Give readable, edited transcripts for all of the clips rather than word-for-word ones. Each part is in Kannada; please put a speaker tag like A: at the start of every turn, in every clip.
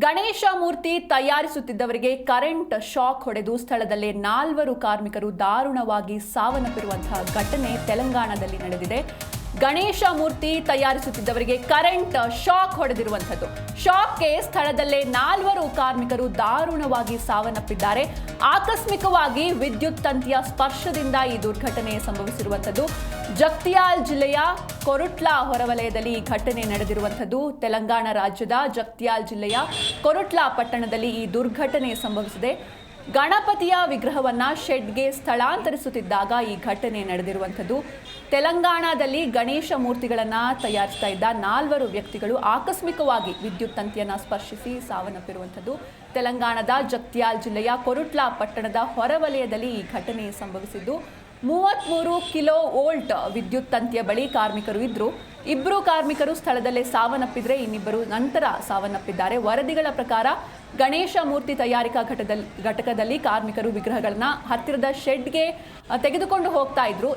A: ಗಣೇಶ ಮೂರ್ತಿ ತಯಾರಿಸುತ್ತಿದ್ದವರಿಗೆ ಕರೆಂಟ್ ಶಾಕ್ ಹೊಡೆದು ಸ್ಥಳದಲ್ಲೇ 4 ಕಾರ್ಮಿಕರು ದಾರುಣವಾಗಿ ಸಾವನ್ನಪ್ಪಿರುವಂತಹ ಘಟನೆ ತೆಲಂಗಾಣದಲ್ಲಿ ನಡೆದಿದೆ. ಗಣೇಶ ಮೂರ್ತಿ ತಯಾರಿಸುತ್ತಿದ್ದವರಿಗೆ ಕರೆಂಟ್ ಶಾಕ್ ಹೊಡೆದಿರುವಂಥದ್ದು. ಶಾಕ್ಗೆ ಸ್ಥಳದಲ್ಲೇ 4 ಕಾರ್ಮಿಕರು ದಾರುಣವಾಗಿ ಸಾವನ್ನಪ್ಪಿದ್ದಾರೆ. ಆಕಸ್ಮಿಕವಾಗಿ ವಿದ್ಯುತ್ ತಂತಿಯ ಸ್ಪರ್ಶದಿಂದ ಈ ದುರ್ಘಟನೆ ಸಂಭವಿಸಿರುವಂಥದ್ದು. ಜಗ್ತಿಯಾಲ್ ಜಿಲ್ಲೆಯ ಕೊರುಟ್ಲಾ ಹೊರವಲಯದಲ್ಲಿ ಈ ಘಟನೆ ನಡೆದಿರುವಂಥದ್ದು. ತೆಲಂಗಾಣ ರಾಜ್ಯದ ಜಗ್ತಿಯಾಲ್ ಜಿಲ್ಲೆಯ ಕೊರುಟ್ಲಾ ಪಟ್ಟಣದಲ್ಲಿ ಈ ದುರ್ಘಟನೆ ಸಂಭವಿಸಿದೆ. ಗಣಪತಿಯ ವಿಗ್ರಹವನ್ನ ಶೆಡ್ಗೆ ಸ್ಥಳಾಂತರಿಸುತ್ತಿದ್ದಾಗ ಈ ಘಟನೆ ನಡೆದಿರುವಂಥದ್ದು. ತೆಲಂಗಾಣದಲ್ಲಿ ಗಣೇಶ ಮೂರ್ತಿಗಳನ್ನು ತಯಾರಿಸ್ತಾ ಇದ್ದ 4 ವ್ಯಕ್ತಿಗಳು ಆಕಸ್ಮಿಕವಾಗಿ ವಿದ್ಯುತ್ ತಂತಿಯನ್ನು ಸ್ಪರ್ಶಿಸಿ ಸಾವನ್ನಪ್ಪಿರುವಂಥದ್ದು. ತೆಲಂಗಾಣದ ಜಗ್ತಿಯಾಲ್ ಜಿಲ್ಲೆಯ ಕೊರುಟ್ಲಾ ಪಟ್ಟಣದ ಹೊರವಲಯದಲ್ಲಿ ಈ ಘಟನೆ ಸಂಭವಿಸಿದ್ದು. 33 ಕಿಲೋ ವೋಲ್ಟ್ ವಿದ್ಯುತ್ ತಂತಿಯ ಬಳಿ ಕಾರ್ಮಿಕರು ಇದ್ದರು. 2 ಕಾರ್ಮಿಕರು ಸ್ಥಳದಲ್ಲೇ ಸಾವನ್ನಪ್ಪಿದ್ರೆ ಇನ್ನಿಬ್ಬರು ನಂತರ ಸಾವನ್ನಪ್ಪಿದ್ದಾರೆ. ವರದಿಗಳ ಪ್ರಕಾರ ಗಣೇಶ ಮೂರ್ತಿ ತಯಾರಿಕಾ ಘಟಕದಲ್ಲಿ ಕಾರ್ಮಿಕರು ವಿಗ್ರಹಗಳನ್ನ ಹತ್ತಿರದ ಶೆಡ್ಗೆ ತೆಗೆದುಕೊಂಡು ಹೋಗ್ತಾ ಇದ್ರು.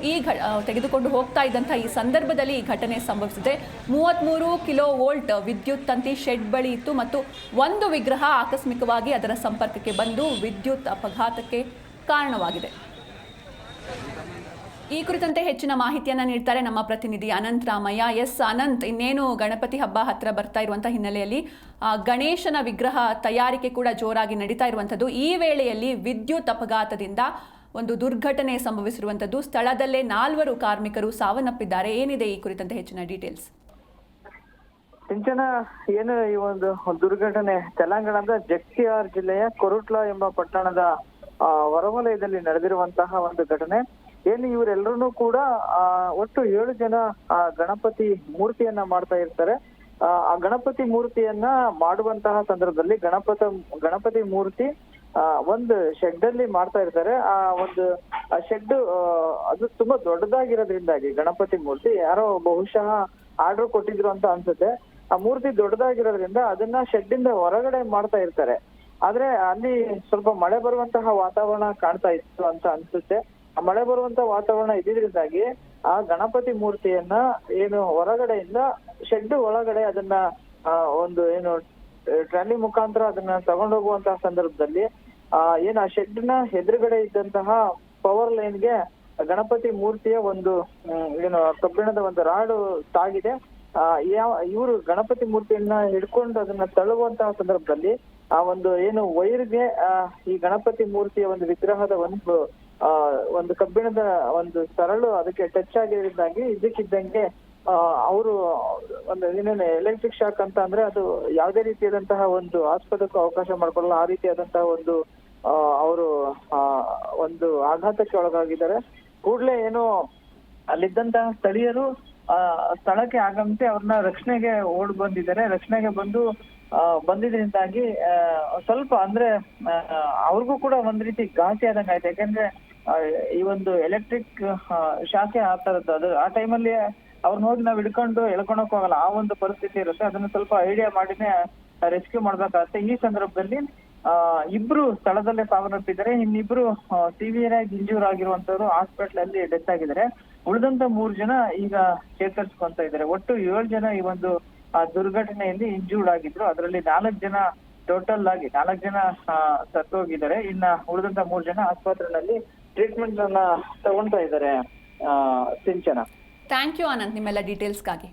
A: ತೆಗೆದುಕೊಂಡು ಹೋಗ್ತಾ ಇದ್ದಂಥ ಈ ಸಂದರ್ಭದಲ್ಲಿ ಈ ಘಟನೆ ಸಂಭವಿಸಿದೆ. 33 ಕಿಲೋ ವೋಲ್ಟ್ ವಿದ್ಯುತ್ ತಂತಿ ಶೆಡ್ ಬಳಿ ಇತ್ತು ಮತ್ತು ಒಂದು ವಿಗ್ರಹ ಆಕಸ್ಮಿಕವಾಗಿ ಅದರ ಸಂಪರ್ಕಕ್ಕೆ ಬಂದು ವಿದ್ಯುತ್ ಅಪಘಾತಕ್ಕೆ ಕಾರಣವಾಗಿದೆ. ಈ ಕುರಿತಂತೆ ಹೆಚ್ಚಿನ ಮಾಹಿತಿಯನ್ನು ನೀಡ್ತಾರೆ ನಮ್ಮ ಪ್ರತಿನಿಧಿ ಅನಂತ್ ರಾಮಯ್ಯ. ಅನಂತ್, ಇನ್ನೇನು ಗಣಪತಿ ಹಬ್ಬ ಹತ್ರ ಬರ್ತಾ ಇರುವಂತಹ ಹಿನ್ನೆಲೆಯಲ್ಲಿ ಗಣೇಶನ ವಿಗ್ರಹ ತಯಾರಿಕೆ ಕೂಡ ಜೋರಾಗಿ ನಡೀತಾ ಇರುವಂಥದ್ದು. ಈ ವೇಳೆಯಲ್ಲಿ ವಿದ್ಯುತ್ ಅಪಘಾತದಿಂದ ಒಂದು ದುರ್ಘಟನೆ ಸಂಭವಿಸಿರುವಂಥದ್ದು. ಸ್ಥಳದಲ್ಲೇ 4 ಕಾರ್ಮಿಕರು ಸಾವನ್ನಪ್ಪಿದ್ದಾರೆ. ಏನಿದೆ ಈ ಕುರಿತಂತೆ ಹೆಚ್ಚಿನ ಡೀಟೇಲ್ಸ್?
B: ಸಿಂಚನ, ಏನು ಈ ಒಂದು ದುರ್ಘಟನೆ ತೆಲಂಗಾಣದ ಜಗ್ತಿಯಾಲ್ ಜಿಲ್ಲೆಯ ಕೊರುಟ್ಲಾ ಎಂಬ ಪಟ್ಟಣದ ಹೊರವಲಯದಲ್ಲಿ ನಡೆದಿರುವಂತಹ ಒಂದು ಘಟನೆ. ಏನು ಇವರೆಲ್ಲರೂ ಕೂಡ ಒಟ್ಟು 7 ಜನ ಗಣಪತಿ ಮೂರ್ತಿಯನ್ನ ಮಾಡ್ತಾ ಇರ್ತಾರೆ. ಆ ಗಣಪತಿ ಮೂರ್ತಿಯನ್ನ ಮಾಡುವಂತಹ ಸಂದರ್ಭದಲ್ಲಿ ಗಣಪತಿ ಮೂರ್ತಿ ಒಂದು ಶೆಡ್ ಅಲ್ಲಿ ಮಾಡ್ತಾ ಇರ್ತಾರೆ. ಆ ಒಂದು ಶೆಡ್ ಅದು ತುಂಬಾ ದೊಡ್ಡದಾಗಿರೋದ್ರಿಂದಾಗಿ ಗಣಪತಿ ಮೂರ್ತಿ ಯಾರೋ ಬಹುಶಃ ಆರ್ಡರ್ ಕೊಟ್ಟಿದ್ರು ಅಂತ ಅನ್ಸುತ್ತೆ. ಆ ಮೂರ್ತಿ ದೊಡ್ಡದಾಗಿರೋದ್ರಿಂದ ಅದನ್ನ ಶೆಡ್ ಇಂದ ಹೊರಗಡೆ ಮಾಡ್ತಾ ಇರ್ತಾರೆ. ಆದ್ರೆ ಅಲ್ಲಿ ಸ್ವಲ್ಪ ಮಳೆ ಬರುವಂತಹ ವಾತಾವರಣ ಕಾಣ್ತಾ ಇತ್ತು ಅಂತ ಅನ್ಸುತ್ತೆ. ಆ ಮಳೆ ಬರುವಂತ ವಾತಾವರಣ ಇದ್ದಿದ್ರಿಂದಾಗಿ ಆ ಗಣಪತಿ ಮೂರ್ತಿಯನ್ನ ಏನು ಹೊರಗಡೆಯಿಂದ ಶೆಡ್ ಒಳಗಡೆ ಅದನ್ನ ಒಂದು ಏನು ಟ್ರಾಲಿ ಮುಖಾಂತರ ಅದನ್ನ ತಗೊಂಡೋಗುವಂತಹ ಸಂದರ್ಭದಲ್ಲಿ ಏನು ಆ ಶೆಡ್ ನ ಎದುರುಗಡೆ ಇದ್ದಂತಹ ಪವರ್ ಲೈನ್ಗೆ ಗಣಪತಿ ಮೂರ್ತಿಯ ಒಂದು ಏನು ಕಬ್ಬಿಣದ ಒಂದು ರಾಡು ತಾಗಿದೆ. ಇವರು ಗಣಪತಿ ಮೂರ್ತಿಯನ್ನ ಹಿಡ್ಕೊಂಡು ಅದನ್ನ ತಳ್ಳುವಂತಹ ಸಂದರ್ಭದಲ್ಲಿ ಆ ಒಂದು ಏನು ವೈರ್ಗೆ ಈ ಗಣಪತಿ ಮೂರ್ತಿಯ ಒಂದು ವಿಗ್ರಹದ ಒಂದು ಕಬ್ಬಿಣದ ಒಂದು ಸರಳು ಅದಕ್ಕೆ ಟಚ್ ಆಗಿರೋದ್ರಿಂದಾಗಿ ಇದಕ್ಕಿದ್ದಂಗೆ ಅವರು ಒಂದು ಏನೇನು ಎಲೆಕ್ಟ್ರಿಕ್ ಶಾಕ್ ಅಂತ ಅಂದ್ರೆ ಅದು ಯಾವುದೇ ರೀತಿಯಾದಂತಹ ಒಂದು ಆಸ್ಪದಕ್ಕೂ ಅವಕಾಶ ಮಾಡ್ಕೊಳ್ಳಲ್ಲ. ಆ ರೀತಿಯಾದಂತಹ ಒಂದು ಅವರು ಒಂದು ಆಘಾತಕ್ಕೆ ಒಳಗಾಗಿದ್ದಾರೆ. ಕೂಡ್ಲೇ ಏನು ಅಲ್ಲಿದ್ದಂತಹ ಸ್ಥಳೀಯರು ಸ್ಥಳಕ್ಕೆ ಆಗಮಿಸಿ ಅವ್ರನ್ನ ರಕ್ಷಣೆಗೆ ಓಡ್ ಬಂದಿದ್ದಾರೆ. ರಕ್ಷಣೆಗೆ ಬಂದಿದ್ರಿಂದಾಗಿ ಸ್ವಲ್ಪ ಅಂದ್ರೆ ಅವ್ರಿಗೂ ಕೂಡ ಒಂದ್ ರೀತಿ ಘಾಸಿ ಆದಂಗೆ ಆಯ್ತು. ಯಾಕಂದ್ರೆ ಈ ಒಂದು ಎಲೆಕ್ಟ್ರಿಕ್ ಶಾಖೆ ಆಗ್ತಾ ಇರುತ್ತೆ. ಅದು ಆ ಟೈಮಲ್ಲಿ ಅವ್ರನ್ನ ಹೋಗಿ ನಾವ್ ಹಿಡ್ಕೊಂಡು ಎಳ್ಕೊಳಕ್ ಹೋಗಲ್ಲ, ಆ ಒಂದು ಪರಿಸ್ಥಿತಿ ಇರುತ್ತೆ. ಅದನ್ನ ಸ್ವಲ್ಪ ಐಡಿಯಾ ಮಾಡಿನೇ ರೆಸ್ಕ್ಯೂ ಮಾಡ್ಬೇಕಾಗತ್ತೆ. ಈ ಸಂದರ್ಭದಲ್ಲಿ 2 ಸ್ಥಳದಲ್ಲೇ ಸಾವನ್ನಪ್ಪಿದ್ದಾರೆ. ಇನ್ನಿಬ್ರು ಸಿವಿಯರ್ ಆಗಿ ಇಂಜೂರ್ ಆಗಿರುವಂತವ್ರು ಹಾಸ್ಪಿಟಲ್ ಅಲ್ಲಿ ಡೆತ್ ಆಗಿದ್ದಾರೆ. ಉಳಿದಂತ 3 ಜನ ಈಗ ಚೇತರಿಸ್ಕೊಂತ ಇದ್ದಾರೆ. ಒಟ್ಟು 7 ಜನ ಈ ಒಂದು ದುರ್ಘಟನೆಯಲ್ಲಿ ಇಂಜೂರ್ಡ್ ಆಗಿದ್ರು. ಅದರಲ್ಲಿ 4 ಜನ ಟೋಟಲ್ ಆಗಿ 4 ಜನ ಸತ್ತೋಗಿದ್ದಾರೆ. ಇನ್ನ ಉಳಿದಂತ 3 ಜನ ಆಸ್ಪತ್ರೆಯಲ್ಲಿ ಟ್ರೀಟ್ಮೆಂಟ್ ಅನ್ನ ತಗೊಂತಾ ಇದ್ದಾರೆ. ಸಿಂಚನ,
A: ಥ್ಯಾಂಕ್ ಯು ಅನಂತ್ ನಿಮ್ಮೆಲ್ಲ ಡೀಟೇಲ್ಸ್ಗಾಗಿ.